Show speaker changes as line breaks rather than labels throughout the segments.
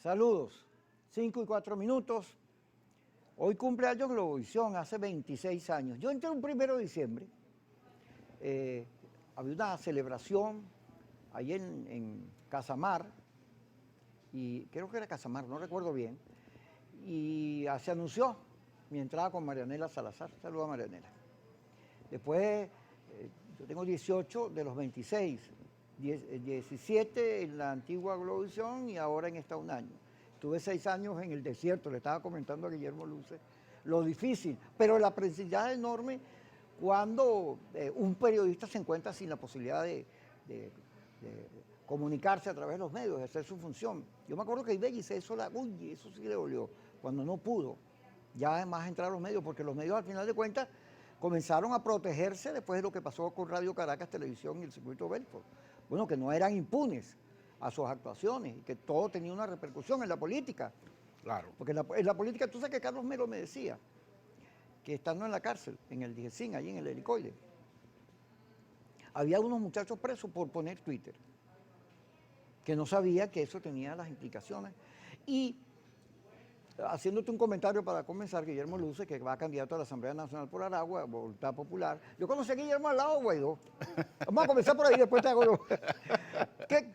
Saludos, 5:04. Hoy cumpleaños Globovisión, hace 26 años. Yo entré un 1 de diciembre, había una celebración ahí en Casamar, y creo que era Casamar, no recuerdo bien, y se anunció mi entrada con Marianela Salazar. Saludos a Marianela. Después, yo tengo 18 de los 26. 17 en la antigua Globovisión y ahora en esta un año. Tuve 6 años en el desierto, le estaba comentando a Guillermo Luce lo difícil, pero la aprendizaje es enorme cuando un periodista se encuentra sin la posibilidad de comunicarse a través de los medios, de hacer su función. Yo me acuerdo que Ibellis eso sí le dolió, cuando no pudo ya además entrar a los medios, porque los medios al final de cuentas comenzaron a protegerse después de lo que pasó con Radio Caracas Televisión y el circuito Belfort. Bueno, que no eran impunes a sus actuaciones y que todo tenía una repercusión en la política.
Claro.
Porque en la política, tú sabes que Carlos Melo me decía que estando en la cárcel, en el DGCIN, allí en el helicoide, había unos muchachos presos por poner Twitter, que no sabía que eso tenía las implicaciones. Y haciéndote un comentario para comenzar, Guillermo Luce, que va candidato a la Asamblea Nacional por Aragua, Voluntad Popular. Yo conocí a Guillermo al lado de Guaidó. Vamos a comenzar por ahí, después te hago...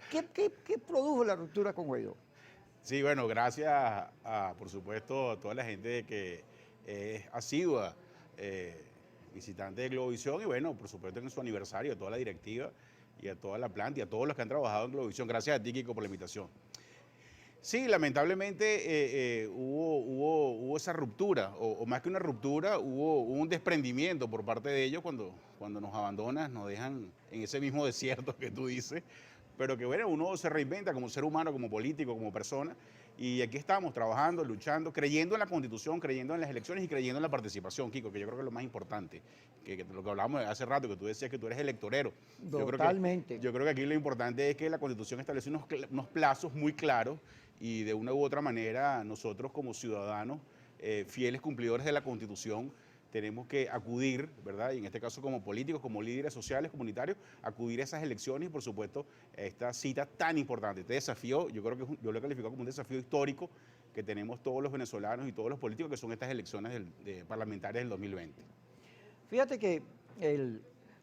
¿Qué produjo la ruptura con Guaidó?
Sí, bueno, gracias por supuesto, a toda la gente que es asidua, visitante de Globovisión y bueno, por supuesto en su aniversario, a toda la directiva y a toda la planta y a todos los que han trabajado en Globovisión. Gracias a ti, Kiko, por la invitación. Sí, lamentablemente hubo esa ruptura, o más que una ruptura, hubo un desprendimiento por parte de ellos cuando nos abandonan, nos dejan en ese mismo desierto que tú dices, pero que bueno, uno se reinventa como ser humano, como político, como persona, y aquí estamos trabajando, luchando, creyendo en la Constitución, creyendo en las elecciones y creyendo en la participación, Kiko, que yo creo que es lo más importante, que lo que hablábamos hace rato, que tú decías que tú eres electorero.
Totalmente.
Yo creo que aquí lo importante es que la Constitución establece unos plazos muy claros y de una u otra manera nosotros como ciudadanos, fieles cumplidores de la Constitución, tenemos que acudir, ¿verdad? Y en este caso como políticos, como líderes sociales, comunitarios, acudir a esas elecciones y por supuesto a esta cita tan importante. Este desafío, yo creo que yo lo he calificado como un desafío histórico que tenemos todos los venezolanos y todos los políticos, que son estas elecciones parlamentarias del 2020.
Fíjate que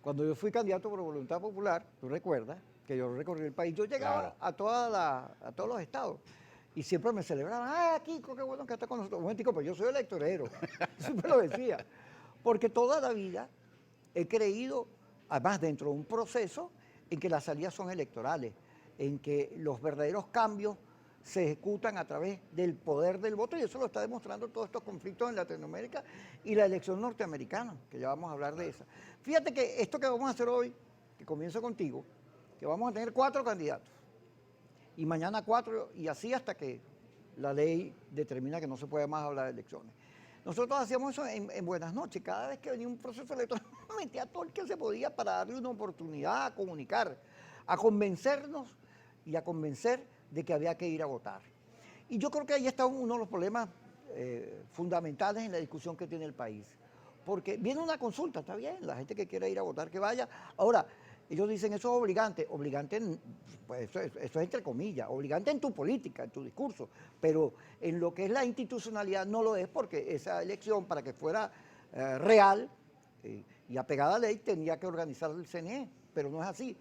cuando yo fui candidato por Voluntad Popular, tú recuerdas que yo recorrí el país, yo llegaba a todos los estados y siempre me celebraban, Kiko, qué bueno que está con nosotros. Un momentico, pero yo soy electorero, siempre lo decía, porque toda la vida he creído, además dentro de un proceso en que las salidas son electorales, en que los verdaderos cambios se ejecutan a través del poder del voto, y eso lo está demostrando todos estos conflictos en Latinoamérica y la elección norteamericana, que ya vamos a hablar de esa. Fíjate que esto que vamos a hacer hoy, que comienzo contigo, que vamos a tener 4 candidatos, y mañana 4, y así hasta que la ley determina que no se puede más hablar de elecciones. Nosotros hacíamos eso en Buenas Noches, cada vez que venía un proceso electoral, metía todo el que se podía para darle una oportunidad a comunicar, a convencernos y a convencer de que había que ir a votar. Y yo creo que ahí está uno de los problemas fundamentales en la discusión que tiene el país. Porque viene una consulta, está bien, la gente que quiera ir a votar que vaya. Ahora, ellos dicen eso es obligante, pues eso es entre comillas, obligante en tu política, en tu discurso, pero en lo que es la institucionalidad no lo es, porque esa elección para que fuera real y apegada a la ley tenía que organizar el CNE, pero no es así.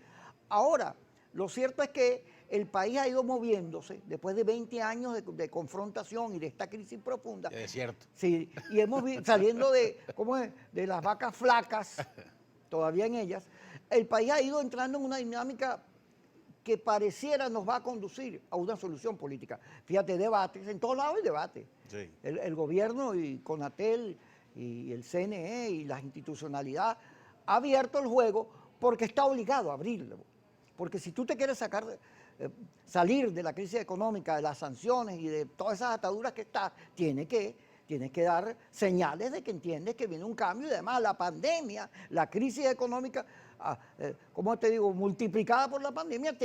Ahora, lo cierto es que el país ha ido moviéndose después de 20 años de confrontación y de esta crisis profunda.
Es cierto.
Sí, y hemos saliendo de las vacas flacas, todavía en ellas, el país ha ido entrando en una dinámica que pareciera nos va a conducir a una solución política. Fíjate, debates, en todos lados hay debate.
Sí.
El gobierno y Conatel y el CNE y la institucionalidad ha abierto el juego porque está obligado a abrirlo. Porque si tú te quieres salir de la crisis económica, de las sanciones y de todas esas ataduras que está, tienes que dar señales de que entiendes que viene un cambio y además la pandemia, la crisis económica, como te digo, multiplicada por la pandemia,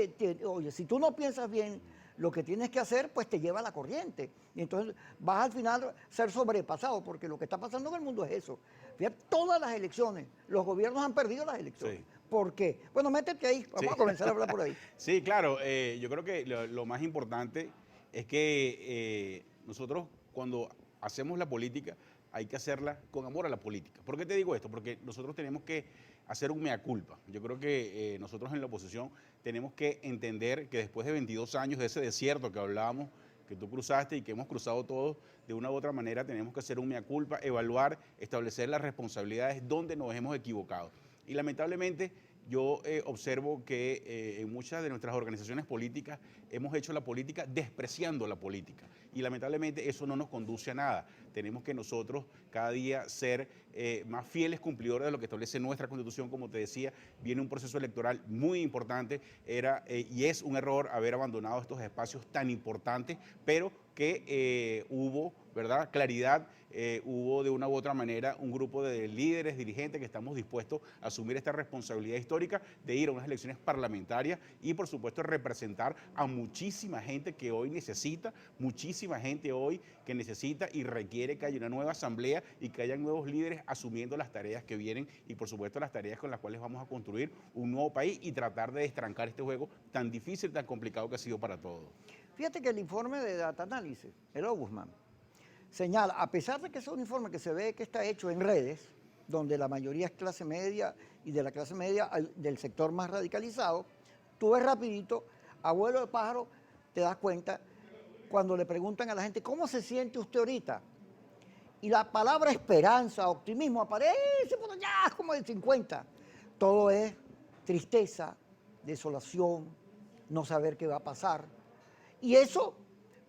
oye, si tú no piensas bien lo que tienes que hacer, pues te lleva a la corriente. Y entonces vas al final a ser sobrepasado, porque lo que está pasando en el mundo es eso. Fíjate, todas las elecciones, los gobiernos han perdido las elecciones.
Sí.
¿Por qué? Bueno, métete ahí, vamos a comenzar a hablar por ahí.
Sí, claro, yo creo que lo más importante es que nosotros cuando hacemos la política hay que hacerla con amor a la política. ¿Por qué te digo esto? Porque nosotros tenemos que hacer un mea culpa. Yo creo que nosotros en la oposición tenemos que entender que después de 22 años de ese desierto que hablábamos, que tú cruzaste y que hemos cruzado todos, de una u otra manera tenemos que hacer un mea culpa, evaluar, establecer las responsabilidades donde nos hemos equivocado. Y lamentablemente yo observo que en muchas de nuestras organizaciones políticas hemos hecho la política despreciando la política y lamentablemente eso no nos conduce a nada. Tenemos que nosotros cada día ser más fieles cumplidores de lo que establece nuestra Constitución. Como te decía, viene un proceso electoral muy importante, y es un error haber abandonado estos espacios tan importantes, pero que hubo, ¿verdad?, claridad. Hubo de una u otra manera un grupo de líderes, dirigentes que estamos dispuestos a asumir esta responsabilidad histórica de ir a unas elecciones parlamentarias y por supuesto representar a muchísima gente que hoy necesita, muchísima gente hoy que necesita y requiere que haya una nueva asamblea y que haya nuevos líderes asumiendo las tareas que vienen y por supuesto las tareas con las cuales vamos a construir un nuevo país y tratar de destrancar este juego tan difícil, tan complicado que ha sido para todos.
Fíjate que el informe de Data Analysis, el Ombudsman, señala, a pesar de que es un informe que se ve que está hecho en redes, donde la mayoría es clase media y de la clase media del sector más radicalizado, tú ves rapidito, abuelo de pájaro, te das cuenta cuando le preguntan a la gente, ¿cómo se siente usted ahorita? Y la palabra esperanza, optimismo aparece por allá como de 50. Todo es tristeza, desolación, no saber qué va a pasar. Y eso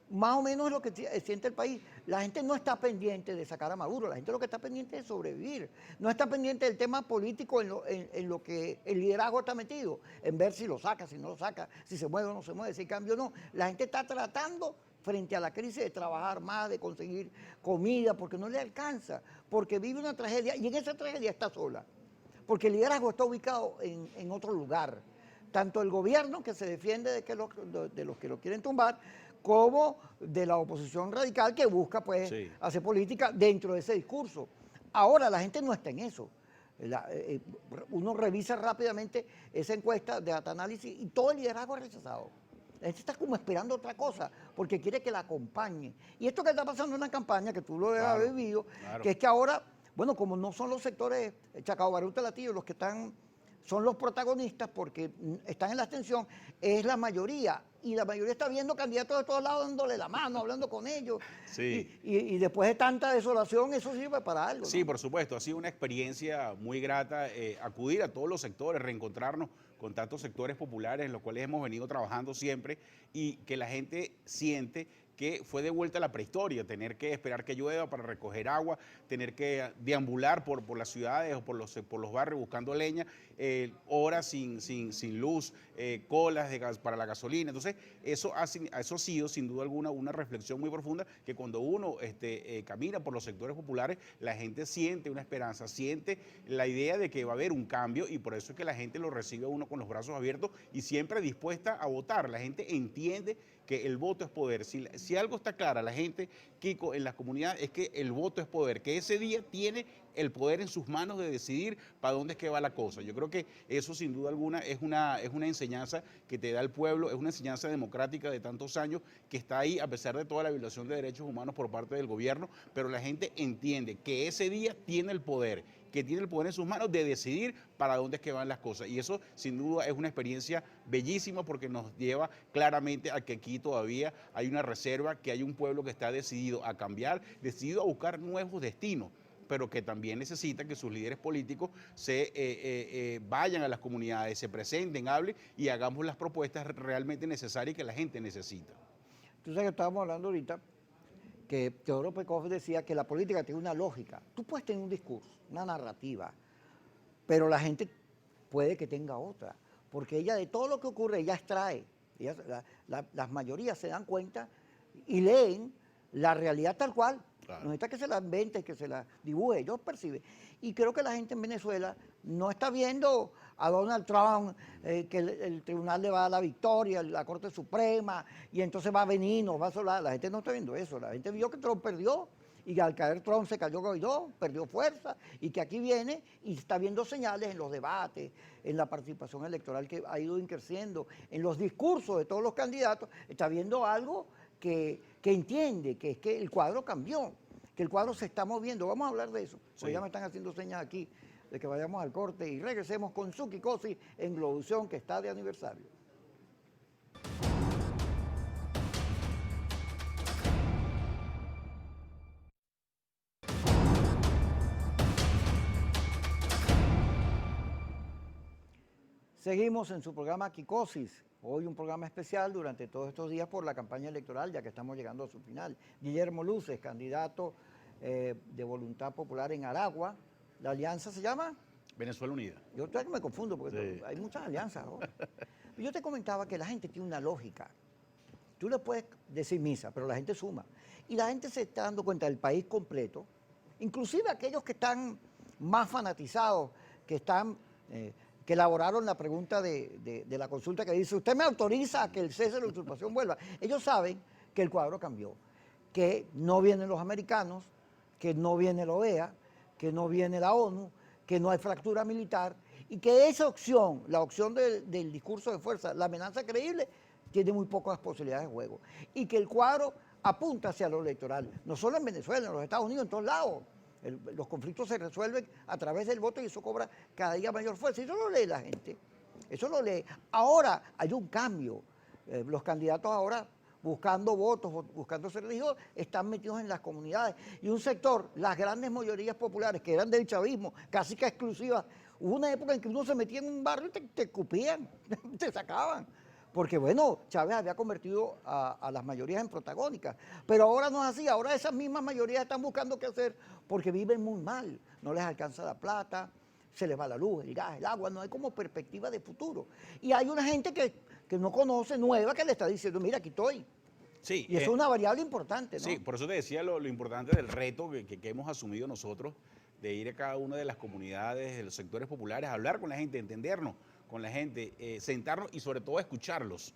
más o menos es lo que siente el país. La gente no está pendiente de sacar a Maduro, la gente lo que está pendiente es de sobrevivir. No está pendiente del tema político en lo que el liderazgo está metido, en ver si lo saca, si no lo saca, si se mueve o no se mueve, si cambia o no. La gente está tratando frente a la crisis de trabajar más, de conseguir comida, porque no le alcanza, porque vive una tragedia y en esa tragedia está sola, porque el liderazgo está ubicado en otro lugar. Tanto el gobierno que se defiende de los que lo quieren tumbar, como de la oposición radical que busca pues hacer política dentro de ese discurso. Ahora la gente no está en eso. Uno revisa rápidamente esa encuesta de Data Analysis y todo el liderazgo es rechazado. La gente está como esperando otra cosa, porque quiere que la acompañe. Y esto que está pasando en la campaña, que tú lo debes haber vivido, que es que ahora, bueno, como no son los sectores Chacao, Baruta, Latillo los que son los protagonistas porque están en la abstención, es la mayoría. Y la mayoría está viendo candidatos de todos lados dándole la mano, hablando con ellos.
Sí.
Y después de tanta desolación, eso sirve para algo, ¿no?
Sí, por supuesto. Ha sido una experiencia muy grata acudir a todos los sectores, reencontrarnos con tantos sectores populares en los cuales hemos venido trabajando siempre y que la gente siente que fue de vuelta a la prehistoria, tener que esperar que llueva para recoger agua, tener que deambular por las ciudades o por los barrios buscando leña, horas sin luz, colas de gas para la gasolina. Entonces, eso ha sido sin duda alguna una reflexión muy profunda que cuando uno camina por los sectores populares, la gente siente una esperanza, siente la idea de que va a haber un cambio y por eso es que la gente lo recibe a uno con los brazos abiertos y siempre dispuesta a votar. La gente entiende que el voto es poder. Si algo está clara la gente, Kiko, en las comunidades, es que el voto es poder, que ese día tiene el poder en sus manos de decidir para dónde es que va la cosa. Yo creo que eso sin duda alguna es una enseñanza que te da el pueblo, es una enseñanza democrática de tantos años que está ahí a pesar de toda la violación de derechos humanos por parte del gobierno, pero la gente entiende que ese día tiene el poder, que tiene el poder en sus manos de decidir para dónde es que van las cosas. Y eso sin duda es una experiencia bellísima porque nos lleva claramente a que aquí todavía hay una reserva, que hay un pueblo que está decidido a cambiar, decidido a buscar nuevos destinos, pero que también necesita que sus líderes políticos vayan a las comunidades, se presenten, hablen y hagamos las propuestas realmente necesarias que la gente necesita.
Tú sabes que estábamos hablando ahorita que Teodoro Pekov decía que la política tiene una lógica. Tú puedes tener un discurso, una narrativa, pero la gente puede que tenga otra, porque ella de todo lo que ocurre, ella extrae. Las mayorías se dan cuenta y leen la realidad tal cual. Claro. No necesita que se la invente, que se la dibuje, ellos perciben. Y creo que la gente en Venezuela no está viendo a Donald Trump, que el tribunal le va a dar la victoria, la Corte Suprema, y entonces va a venir, nos va a solar. La gente no está viendo eso, la gente vio que Trump perdió, y al caer Trump se cayó Guaidó, perdió fuerza, y que aquí viene y está viendo señales en los debates, en la participación electoral que ha ido creciendo, en los discursos de todos los candidatos, está viendo algo que entiende que es que el cuadro cambió, que el cuadro se está moviendo. Vamos a hablar de eso, porque
Sí.
ya me están haciendo señas aquí de que vayamos al corte y regresemos con Suki Cosi en Globovisión, que está de aniversario. Seguimos en su programa Kikosis, hoy un programa especial durante todos estos días por la campaña electoral, ya que estamos llegando a su final. Guillermo Luces, candidato de Voluntad Popular en Aragua. ¿La alianza se llama?
Venezuela Unida.
Yo todavía me confundo porque
Sí.
hay muchas alianzas ahora. Yo te comentaba que la gente tiene una lógica. Tú le puedes decir misa, pero la gente suma. Y la gente se está dando cuenta del país completo, inclusive aquellos que están más fanatizados, que elaboraron la pregunta de la consulta que dice, ¿usted me autoriza a que el cese de la usurpación vuelva? Ellos saben que el cuadro cambió, que no vienen los americanos, que no viene la OEA, que no viene la ONU, que no hay fractura militar y que esa opción, la opción del discurso de fuerza, la amenaza creíble, tiene muy pocas posibilidades de juego. Y que el cuadro apunta hacia lo electoral, no solo en Venezuela, en los Estados Unidos, en todos lados. Los conflictos se resuelven a través del voto y eso cobra cada día mayor fuerza. Y eso lo lee la gente, eso lo lee. Ahora hay un cambio. Los candidatos ahora buscando votos, buscando ser elegidos, están metidos en las comunidades. Y un sector, las grandes mayorías populares, que eran del chavismo, casi que exclusivas, hubo una época en que uno se metía en un barrio y te escupían, te sacaban. Porque bueno, Chávez había convertido a las mayorías en protagónicas, pero ahora no es así, ahora esas mismas mayorías están buscando qué hacer porque viven muy mal, no les alcanza la plata, se les va la luz, el gas, el agua, no hay como perspectiva de futuro. Y hay una gente que no conoce, nueva, que le está diciendo, mira, aquí estoy.
Sí,
Y eso es una variable importante, ¿no?
sí, por eso te decía lo importante del reto que hemos asumido nosotros, de ir a cada una de las comunidades, de los sectores populares, hablar con la gente, entendernos con la gente, sentarnos y sobre todo escucharlos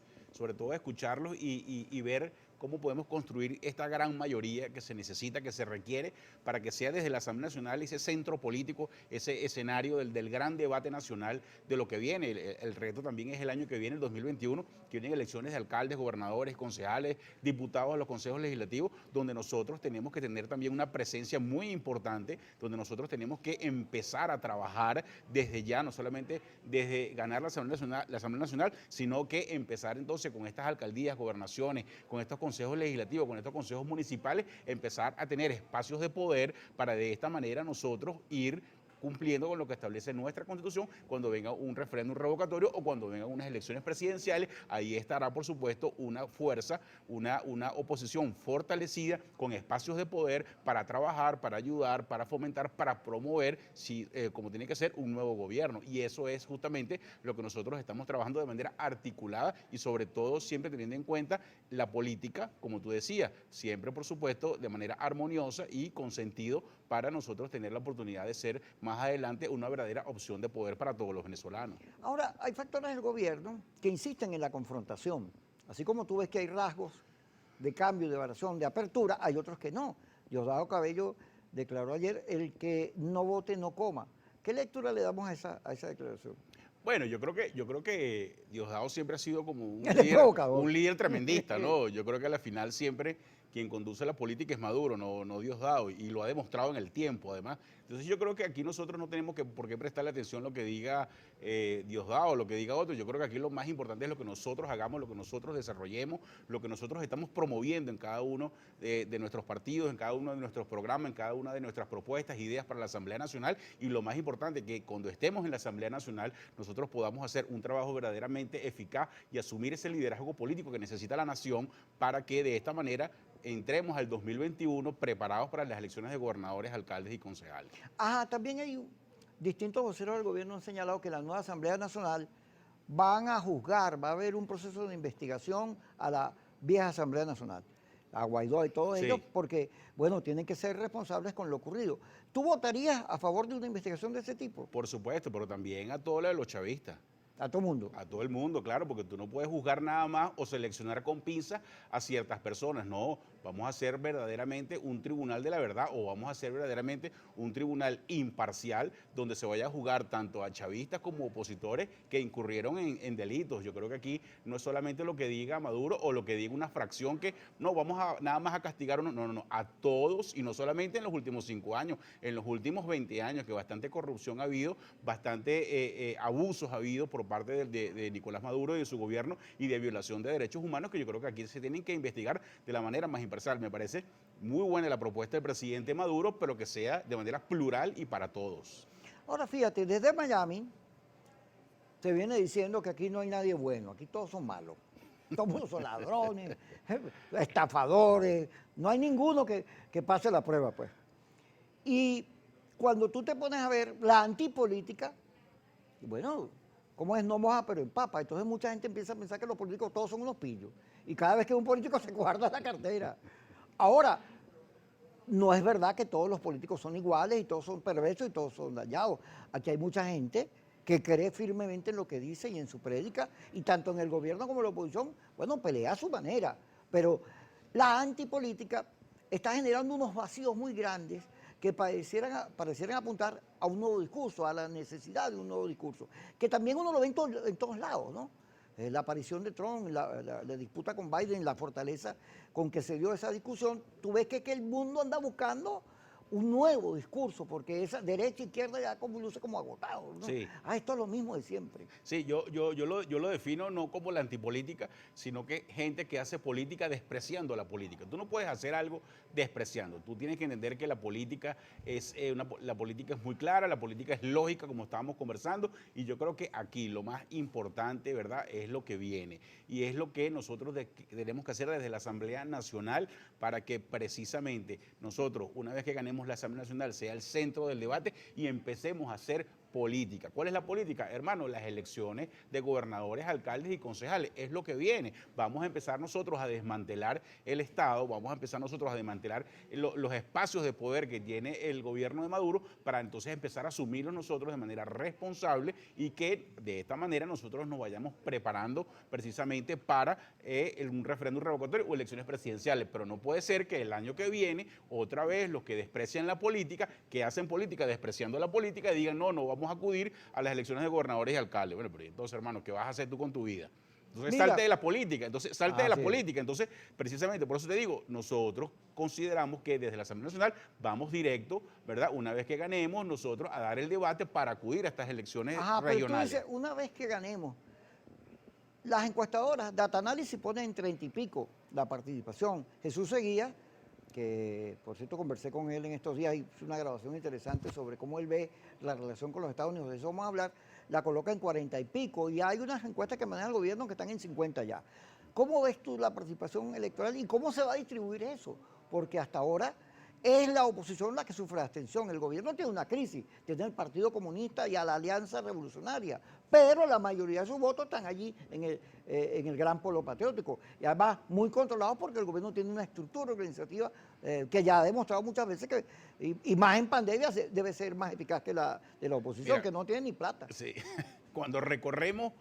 y ver cómo podemos construir esta gran mayoría que se necesita, que se requiere, para que sea desde la Asamblea Nacional ese centro político, ese escenario del gran debate nacional de lo que viene. El reto también es el año que viene, el 2021, que vienen elecciones de alcaldes, gobernadores, concejales, diputados a los consejos legislativos, donde nosotros tenemos que tener también una presencia muy importante, donde nosotros tenemos que empezar a trabajar desde ya, no solamente desde ganar la Asamblea Nacional, sino que empezar entonces con estas alcaldías, gobernaciones, con estos consejos legislativos, con estos consejos municipales, empezar a tener espacios de poder para de esta manera nosotros ir cumpliendo con lo que establece nuestra Constitución cuando venga un referéndum revocatorio o cuando vengan unas elecciones presidenciales. Ahí estará, por supuesto, una fuerza, una oposición fortalecida con espacios de poder para trabajar, para ayudar, para fomentar, para promover, como tiene que ser, un nuevo gobierno. Y eso es justamente lo que nosotros estamos trabajando de manera articulada y sobre todo siempre teniendo en cuenta la política, como tú decías, siempre, por supuesto, de manera armoniosa y con sentido para nosotros tener la oportunidad de ser más adelante una verdadera opción de poder para todos los venezolanos.
Ahora, hay factores del gobierno que insisten en la confrontación. Así como tú ves que hay rasgos de cambio, de variación, de apertura, hay otros que no. Diosdado Cabello declaró ayer, el que no vote no coma. ¿Qué lectura le damos a esa declaración?
Bueno, yo creo que Diosdado siempre ha sido como un líder tremendista, ¿no? Yo creo que a la final siempre quien conduce la política es Maduro, no Diosdado, y lo ha demostrado en el tiempo, además. Entonces yo creo que aquí nosotros no tenemos por qué prestarle atención a lo que diga Diosdado o lo que diga otro. Yo creo que aquí lo más importante es lo que nosotros hagamos, lo que nosotros desarrollemos, lo que nosotros estamos promoviendo en cada uno de nuestros partidos, en cada uno de nuestros programas, en cada una de nuestras propuestas, ideas para la Asamblea Nacional, y lo más importante, que cuando estemos en la Asamblea Nacional nosotros podamos hacer un trabajo verdaderamente eficaz y asumir ese liderazgo político que necesita la nación para que de esta manera entremos al 2021 preparados para las elecciones de gobernadores, alcaldes y concejales.
También hay distintos voceros del gobierno han señalado que la nueva Asamblea Nacional van a juzgar, va a haber un proceso de investigación a la vieja Asamblea Nacional, a Guaidó y todos ellos, porque, bueno, tienen que ser responsables con lo ocurrido. ¿Tú votarías a favor de una investigación de ese tipo?
Por supuesto, pero también a todos los chavistas.
A todo mundo.
A todo el mundo, claro, porque tú no puedes juzgar nada más o seleccionar con pinzas a ciertas personas, no. vamos a ser verdaderamente un tribunal de la verdad o vamos a ser verdaderamente un tribunal imparcial donde se vaya a jugar tanto a chavistas como opositores que incurrieron en delitos. Yo creo que aquí no es solamente lo que diga Maduro o lo que diga una fracción que no, vamos a nada más a castigar uno, no, a todos y no solamente en los últimos 5 años, en los últimos 20 años que bastante corrupción ha habido, bastante abusos ha habido por parte de Nicolás Maduro y de su gobierno y de violación de derechos humanos que yo creo que aquí se tienen que investigar de la manera más imparcial. Me parece muy buena la propuesta del presidente Maduro, pero que sea de manera plural y para todos.
Ahora fíjate, desde Miami se viene diciendo que aquí no hay nadie bueno, aquí todos son malos. Todos son ladrones, estafadores, no hay ninguno que pase la prueba, pues. Y cuando tú te pones a ver la antipolítica, bueno, ¿cómo es no moja pero empapa? Entonces mucha gente empieza a pensar que los políticos todos son unos pillos. Y cada vez que un político se guarda la cartera. Ahora, no es verdad que todos los políticos son iguales y todos son perversos y todos son dañados. Aquí hay mucha gente que cree firmemente en lo que dice y en su prédica, y tanto en el gobierno como en la oposición, bueno, pelea a su manera. Pero la antipolítica está generando unos vacíos muy grandes que parecieran apuntar a un nuevo discurso, a la necesidad de un nuevo discurso, que también uno lo ve en todos lados, ¿no? La aparición de Trump, la disputa con Biden, la fortaleza con que se dio esa discusión, tú ves que el mundo anda buscando un nuevo discurso, porque esa derecha e izquierda ya como luce como agotado, ¿no?
Sí.
Esto es lo mismo de siempre.
Sí, yo lo defino no como la antipolítica, sino que gente que hace política despreciando la política. Tú no puedes hacer algo despreciando. Tú tienes que entender que la política la política es muy clara, la política es lógica, como estábamos conversando, y yo creo que aquí lo más importante, ¿verdad?, es lo que viene. Y es lo que nosotros tenemos que hacer desde la Asamblea Nacional para que precisamente nosotros, una vez que ganemos la Asamblea Nacional, sea el centro del debate y empecemos a hacer política. ¿Cuál es la política? Hermano, las elecciones de gobernadores, alcaldes y concejales. Es lo que viene. Vamos a empezar nosotros a desmantelar el Estado, vamos a empezar nosotros a desmantelar los espacios de poder que tiene el gobierno de Maduro para entonces empezar a asumirlos nosotros de manera responsable y que de esta manera nosotros nos vayamos preparando precisamente para un referéndum revocatorio o elecciones presidenciales. Pero no puede ser que el año que viene, otra vez, los que desprecian la política, que hacen política despreciando la política, digan, no vamos a acudir a las elecciones de gobernadores y alcaldes. Bueno, pero entonces, hermano, ¿qué vas a hacer tú con tu vida? Entonces,
Mira,
salte de la política. Entonces, salte de la
sí.
política. Entonces, precisamente por eso te digo, nosotros consideramos que desde la Asamblea Nacional vamos directo, ¿verdad? Una vez que ganemos, nosotros a dar el debate para acudir a estas elecciones regionales.
Pero tú dices, una vez que ganemos, las encuestadoras, Data Analysis ponen en 30 y pico la participación. Jesús Seguía, que por cierto conversé con él en estos días, hizo una grabación interesante sobre cómo él ve la relación con los Estados Unidos, de eso vamos a hablar, la coloca en 40 y pico, y hay unas encuestas que maneja el gobierno que están en 50 ya. ¿Cómo ves tú la participación electoral y cómo se va a distribuir eso? Porque hasta ahora es la oposición la que sufre la abstención. El gobierno tiene una crisis, tiene el Partido Comunista y a la Alianza Revolucionaria, pero la mayoría de sus votos están allí en el gran polo patriótico. Y además muy controlados porque el gobierno tiene una estructura organizativa que ya ha demostrado muchas veces que, y más en pandemia, debe ser más eficaz que la de la oposición. Mira, que no tiene ni plata.
Sí, cuando recorremos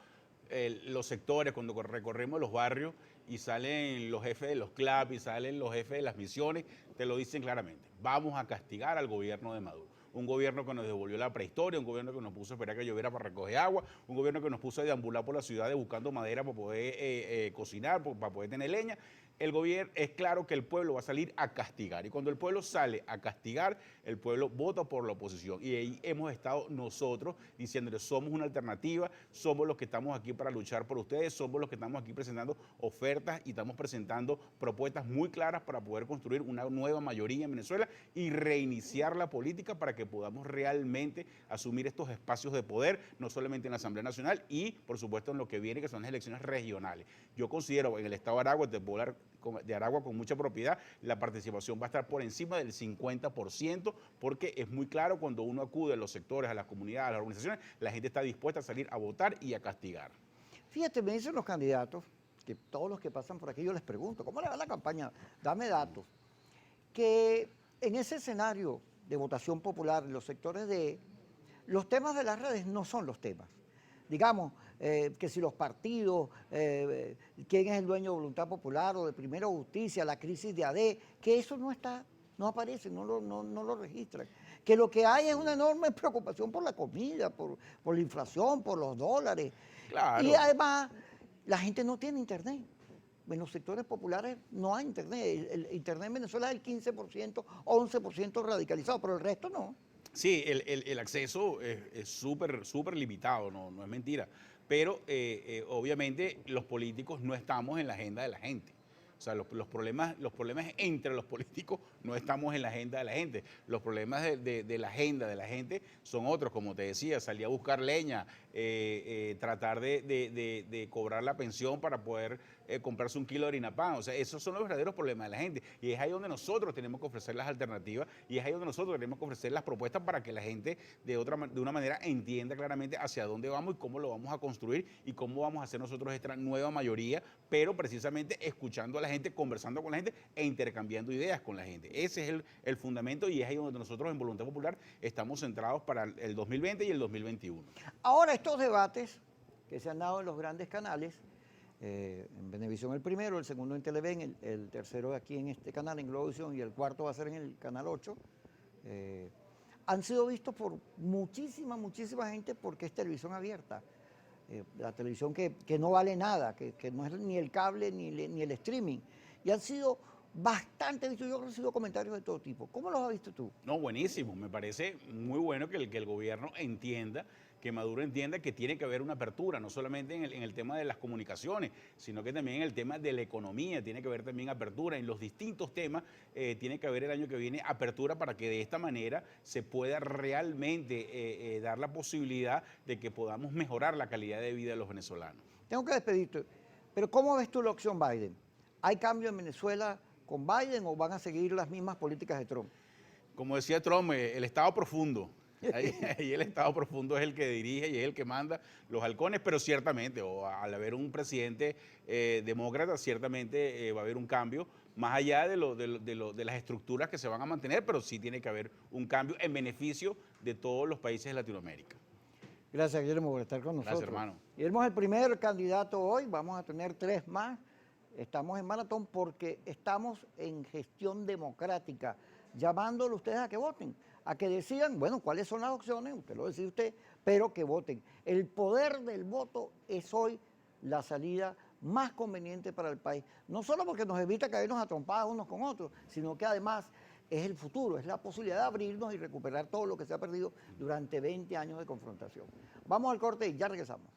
los sectores, cuando recorremos los barrios y salen los jefes de los clubs y salen los jefes de las misiones, te lo dicen claramente, vamos a castigar al gobierno de Maduro. Un gobierno que nos devolvió la prehistoria, un gobierno que nos puso a esperar que lloviera para recoger agua, un gobierno que nos puso a deambular por las ciudades buscando madera para poder cocinar, para poder tener leña. El gobierno, es claro que el pueblo va a salir a castigar. Y cuando el pueblo sale a castigar, el pueblo vota por la oposición. Y ahí hemos estado nosotros diciéndoles, somos una alternativa, somos los que estamos aquí para luchar por ustedes, somos los que estamos aquí presentando ofertas y estamos presentando propuestas muy claras para poder construir una nueva mayoría en Venezuela y reiniciar la política para que podamos realmente asumir estos espacios de poder, no solamente en la Asamblea Nacional y, por supuesto, en lo que viene, que son las elecciones regionales. Yo considero en el estado de Aragua, te puedo hablar de Aragua con mucha propiedad, la participación va a estar por encima del 50%, porque es muy claro cuando uno acude a los sectores, a las comunidades, a las organizaciones, la gente está dispuesta a salir a votar y a castigar.
Fíjate, me dicen los candidatos, que todos los que pasan por aquí yo les pregunto, ¿cómo le va la campaña? Dame datos. Que en ese escenario de votación popular, en los sectores los temas de las redes no son los temas. Digamos, que si los partidos, quién es el dueño de Voluntad Popular o de Primero Justicia, la crisis de AD, que eso no está, no aparece, no lo registran. Que lo que hay es una enorme preocupación por la comida, por la inflación, por los dólares.
Claro.
Y además, la gente no tiene internet. En los sectores populares no hay internet. El internet en Venezuela es el 15%, 11% radicalizado, pero el resto no.
Sí, el acceso es súper limitado, no es mentira. Pero obviamente los políticos no estamos en la agenda de la gente. O sea, los problemas entre los políticos no estamos en la agenda de la gente. Los problemas de la agenda de la gente son otros, como te decía, salir a buscar leña, tratar de cobrar la pensión para poder comprarse un kilo de harina pan. O sea, esos son los verdaderos problemas de la gente. Y es ahí donde nosotros tenemos que ofrecer las alternativas y es ahí donde nosotros tenemos que ofrecer las propuestas para que la gente de una manera entienda claramente hacia dónde vamos y cómo lo vamos a construir y cómo vamos a hacer nosotros esta nueva mayoría, pero precisamente escuchando a la gente, conversando con la gente e intercambiando ideas con la gente. Ese es el fundamento y es ahí donde nosotros en Voluntad Popular estamos centrados para el 2020 y el 2021.
Ahora estos debates que se han dado en los grandes canales, en Venevisión el primero, el segundo en Televen, el tercero aquí en este canal, en Globovisión, y el cuarto va a ser en el Canal 8, han sido vistos por muchísima gente porque es televisión abierta. La televisión que no vale nada, que no es ni el cable ni el streaming. Y han sido bastante vistos. Yo he recibido comentarios de todo tipo. ¿Cómo los has visto tú?
No, buenísimo. Me parece muy bueno que el gobierno entienda, que Maduro entienda que tiene que haber una apertura, no solamente en el tema de las comunicaciones, sino que también en el tema de la economía, tiene que haber también apertura. En los distintos temas tiene que haber el año que viene apertura para que de esta manera se pueda realmente dar la posibilidad de que podamos mejorar la calidad de vida de los venezolanos.
Tengo que despedirte, pero ¿cómo ves tú la opción Biden? ¿Hay cambio en Venezuela con Biden o van a seguir las mismas políticas de Trump?
Como decía Trump, el Estado profundo. Ahí el Estado profundo es el que dirige y es el que manda los halcones, pero ciertamente, al haber un presidente demócrata, ciertamente va a haber un cambio, más allá de las estructuras que se van a mantener, pero sí tiene que haber un cambio en beneficio de todos los países de Latinoamérica.
Gracias, Guillermo, por estar con nosotros.
Gracias, hermano.
Guillermo es el primer candidato hoy, vamos a tener 3 más. Estamos en maratón porque estamos en gestión democrática, llamándole a ustedes a que voten, a que decidan, bueno, cuáles son las opciones, usted lo decide usted, pero que voten. El poder del voto es hoy la salida más conveniente para el país, no solo porque nos evita caernos a trompadas unos con otros, sino que además es el futuro, es la posibilidad de abrirnos y recuperar todo lo que se ha perdido durante 20 años de confrontación. Vamos al corte y ya regresamos.